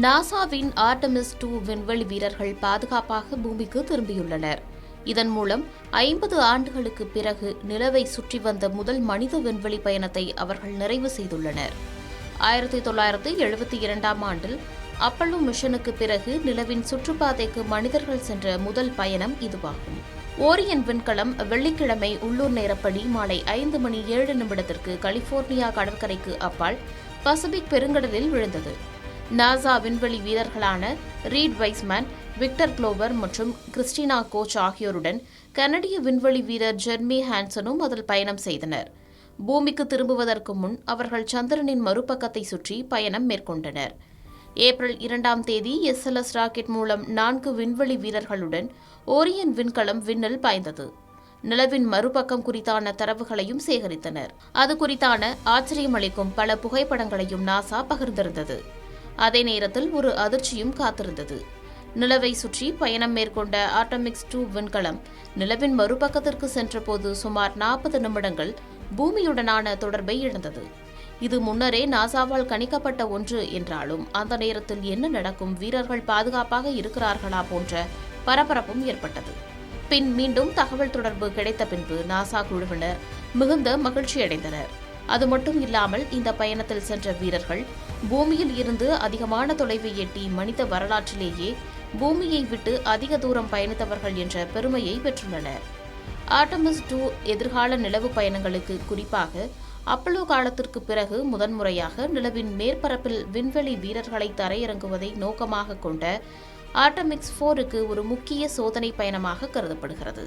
நாசாவின் ஆர்டெமிஸ் 2 விண்வெளி வீரர்கள் பாதுகாப்பாக பூமிக்கு திரும்பியுள்ளனர். இதன் மூலம் 50 ஆண்டுகளுக்கு பிறகு நிலவை சுற்றி வந்த முதல் மனித விண்வெளி பயணத்தை அவர்கள் நிறைவு செய்துள்ளனர். 1972ஆம் ஆண்டில் அப்பல்லோ மிஷனுக்கு பிறகு நிலவின் சுற்றுப்பாதைக்கு மனிதர்கள் சென்ற முதல் பயணம் இதுவாகும். ஓரியன் விண்கலம் வெள்ளிக்கிழமை உள்ளூர் நேரப்படி மாலை 5:07 கலிபோர்னியா கடற்கரைக்கு அப்பால் பசிபிக் பெருங்கடலில் விழுந்தது. நாசா விண்வெளி வீரர்களான ரீட் வைஸ்மேன், விக்டர் குளோவர் மற்றும் கிறிஸ்டினா கோச் ஆகியோருடன் கனடிய விண்வெளி வீரர் ஜெர்மி ஹான்சனும் அதில் பயணம் செய்தனர். பூமிக்கு திரும்புவதற்கு முன் அவர்கள் சந்திரனின் மறுபக்கத்தை சுற்றி பயணம் மேற்கொண்டனர். ஏப்ரல் 2ஆம் தேதி SLS ராக்கெட் மூலம் 4 விண்வெளி வீரர்களுடன் ஓரியன் விண்கலம் விண்ணில் பாய்ந்தது. நிலவின் மறுபக்கம் குறித்தான தரவுகளையும் சேகரித்தனர். அது குறித்தான ஆச்சரியமளிக்கும் பல புகைப்படங்களையும் நாசா பகிர்ந்திருந்தது. அதே நேரத்தில் ஒரு அதிர்ச்சியும் காத்திருந்தது. நிலவை சுற்றி பயணம் மேற்கொண்ட ஆர்டெமிஸ் 2 விண்கலம் நிலவின் மறுபக்கத்திற்கு சென்றபோது சுமார் 40 நிமிடங்கள் பூமியுடனான தொடர்பை இழந்தது. இது முன்னரே நாசாவால் கணிக்கப்பட்ட ஒன்று என்றாலும் அந்த நேரத்தில் என்ன நடக்கும், வீரர்கள் பாதுகாப்பாக இருக்கிறார்களா போன்ற பரபரப்பும் ஏற்பட்டது. பின் மீண்டும் தகவல் தொடர்பு கிடைத்த பின்பு நாசா குழுவினர் மிகுந்த மகிழ்ச்சியடைந்தனர். அது மட்டும் இல்லாமல் இந்த பயணத்தில் சென்ற வீரர்கள் பூமியில் இருந்து அதிகமான தொலைவை எட்டி மனித வரலாற்றிலேயே பூமியை விட்டு அதிக தூரம் பயணித்தவர்கள் என்ற பெருமையை பெற்றுள்ளனர். ஆர்டெமிஸ் 2 எதிர்கால நிலவு பயணங்களுக்கு, குறிப்பாக அப்பல்லோ காலத்திற்கு பிறகு முதன்முறையாக நிலவின் மேற்பரப்பில் விண்வெளி வீரர்களை தரையிறங்குவதை நோக்கமாக கொண்ட ஆர்டெமிஸ் 4க்கு ஒரு முக்கிய சோதனை பயணமாக கருதப்படுகிறது.